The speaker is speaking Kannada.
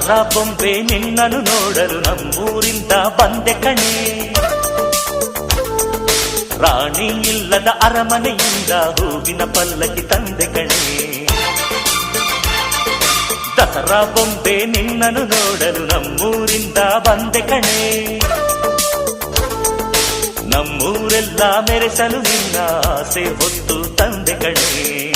ದಸರಾ ಬೊಂಬೆ ನಿನ್ನನ್ನು ನೋಡಲು ನಮ್ಮೂರಿಂದ ಬಂದೆ ಕಣೆ. ರಾಣಿ ಇಲ್ಲದ ಅರಮನೆಯಿಂದ ಹೂವಿನ ಪಲ್ಲಕ್ಕಿ ತಂದೆ ಕಣೆ. ದಸರಾ ಬೊಂಬೆ ನಿನ್ನನ್ನು ನೋಡಲು ನಮ್ಮೂರಿಂದ ಬಂದೆ ಕಣೆ. ನಮ್ಮೂರೆಲ್ಲ ಮೆರೆಸಲು ನಿನ್ನ ಆಸೆ ಹೊತ್ತು ತಂದೆ ಕಣೆ.